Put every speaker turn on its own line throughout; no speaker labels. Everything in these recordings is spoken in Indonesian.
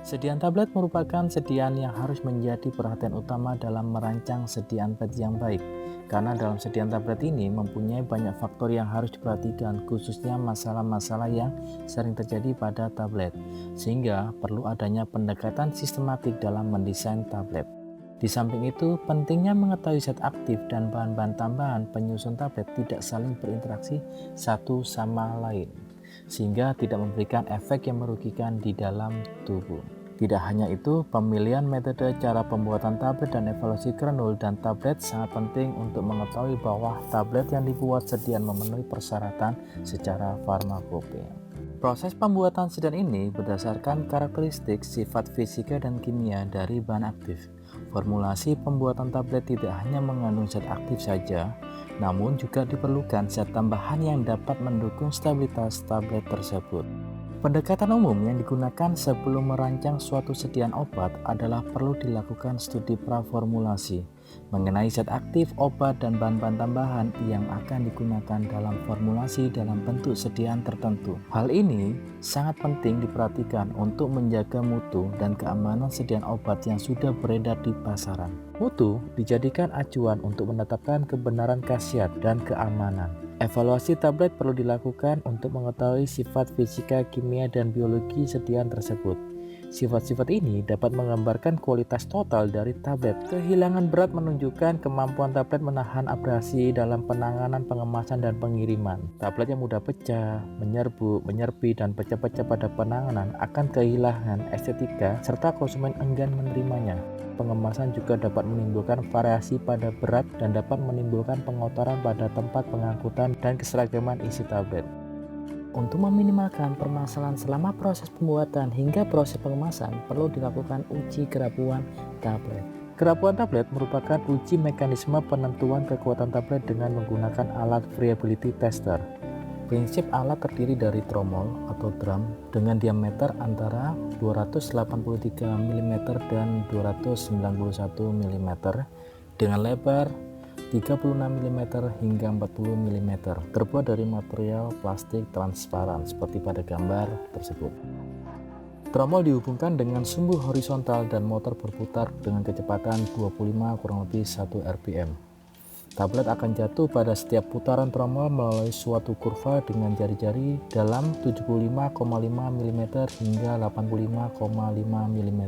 Sediaan tablet merupakan sediaan yang harus menjadi perhatian utama dalam merancang sediaan tablet yang baik. Karena dalam sediaan tablet ini mempunyai banyak faktor yang harus diperhatikan, khususnya masalah-masalah yang sering terjadi pada tablet. Sehingga perlu adanya pendekatan sistematik dalam mendesain tablet. Di samping itu, pentingnya mengetahui zat aktif dan bahan-bahan tambahan penyusun tablet tidak saling berinteraksi satu sama lain, sehingga tidak memberikan efek yang merugikan di dalam tubuh. Tidak hanya itu, pemilihan metode cara pembuatan tablet dan evaluasi kernel dan tablet sangat penting untuk mengetahui bahwa tablet yang dibuat sediaan memenuhi persyaratan secara farmakopea. Proses pembuatan sediaan ini berdasarkan karakteristik, sifat fisika dan kimia dari bahan aktif. Formulasi pembuatan tablet tidak hanya mengandung zat aktif saja, namun juga diperlukan zat tambahan yang dapat mendukung stabilitas tablet tersebut. Pendekatan umum yang digunakan sebelum merancang suatu sediaan obat adalah perlu dilakukan studi praformulasi mengenai zat aktif obat dan bahan-bahan tambahan yang akan digunakan dalam formulasi dalam bentuk sediaan tertentu. Hal ini sangat penting diperhatikan untuk menjaga mutu dan keamanan sediaan obat yang sudah beredar di pasaran. Mutu dijadikan acuan untuk menetapkan kebenaran khasiat dan keamanan. Evaluasi tablet perlu dilakukan untuk mengetahui sifat fisika, kimia, dan biologi sediaan tersebut. Sifat-sifat ini dapat menggambarkan kualitas total dari tablet. Kehilangan berat menunjukkan kemampuan tablet menahan abrasi dalam penanganan pengemasan dan pengiriman. Tablet yang mudah pecah, menyerbu, menyerpi, dan pecah-pecah pada penanganan akan kehilangan estetika serta konsumen enggan menerimanya. Pengemasan juga dapat menimbulkan variasi pada berat dan dapat menimbulkan pengotoran pada tempat pengangkutan dan keseragaman isi tablet. Untuk meminimalkan permasalahan selama proses pembuatan hingga proses pengemasan, perlu dilakukan uji kerapuhan tablet. Kerapuhan tablet merupakan uji mekanisme penentuan kekuatan tablet dengan menggunakan alat variability tester. Prinsip alat terdiri dari tromol atau drum dengan diameter antara 283 mm dan 291 mm dengan lebar 36 mm hingga 40 mm, terbuat dari material plastik transparan seperti pada gambar tersebut. Tromol dihubungkan dengan sumbu horizontal dan motor berputar dengan kecepatan 25 kurang lebih 1 rpm. Tablet akan jatuh pada setiap putaran tromol melalui suatu kurva dengan jari-jari dalam 75,5 mm hingga 85,5 mm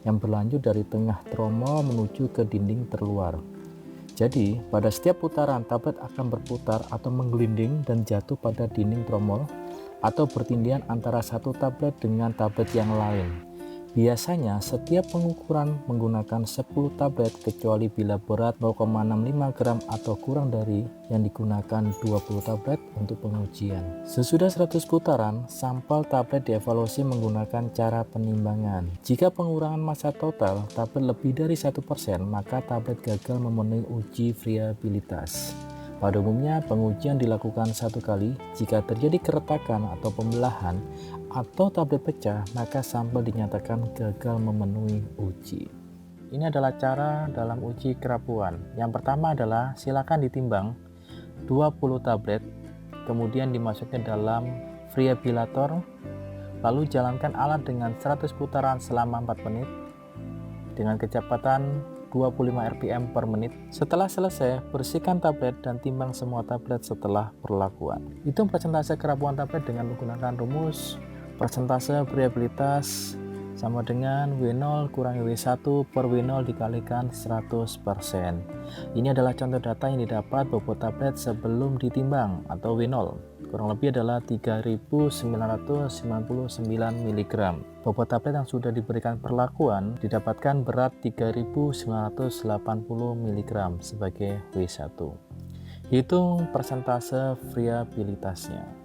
yang berlanjut dari tengah tromol menuju ke dinding terluar. Jadi, pada setiap putaran tablet akan berputar atau menggelinding dan jatuh pada dinding tromol atau bertindihan antara satu tablet dengan tablet yang lain. Biasanya setiap pengukuran menggunakan 10 tablet kecuali bila berat 0,65 gram atau kurang dari yang digunakan 20 tablet untuk pengujian. Sesudah 100 putaran, sampel tablet dievaluasi menggunakan cara penimbangan. Jika pengurangan massa total tablet lebih dari 1%, maka tablet gagal memenuhi uji variabilitas. Pada umumnya, pengujian dilakukan satu kali. Jika terjadi keretakan atau pembelahan atau tablet pecah, maka sampel dinyatakan gagal memenuhi uji. Ini adalah cara dalam uji kerapuhan. Yang pertama adalah silakan ditimbang 20 tablet, kemudian dimasukkan dalam variabilator, lalu jalankan alat dengan 100 putaran selama 4 menit dengan kecepatan 25 rpm per menit. Setelah selesai, bersihkan tablet dan timbang semua tablet setelah perlakuan. Hitung persentase kerapuhan tablet dengan menggunakan rumus persentase variabilitas sama dengan W0 kurangi W1 per W0 dikalikan 100%. Ini adalah contoh data yang didapat bobot tablet sebelum ditimbang atau W0. Kurang lebih adalah 3.999 mg. Bobot tablet yang sudah diberikan perlakuan didapatkan berat 3.980 mg sebagai W1. Hitung persentase variabilitasnya.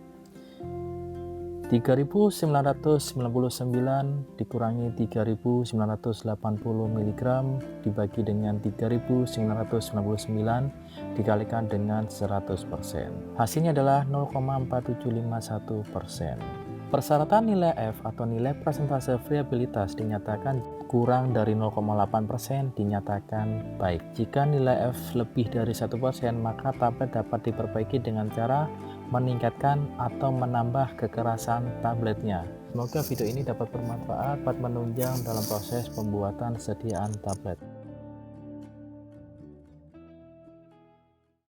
3.999 dikurangi 3.980 mg dibagi dengan 3.999 dikalikan dengan 100%. Hasilnya adalah 0,4751%. Persyaratan nilai F atau nilai persentase variabilitas dinyatakan kurang dari 0,8% dinyatakan baik. Jika nilai F lebih dari 1%, maka tablet dapat diperbaiki dengan cara meningkatkan atau menambah kekerasan tabletnya. Semoga video ini dapat bermanfaat buat menunjang dalam proses pembuatan sediaan tablet.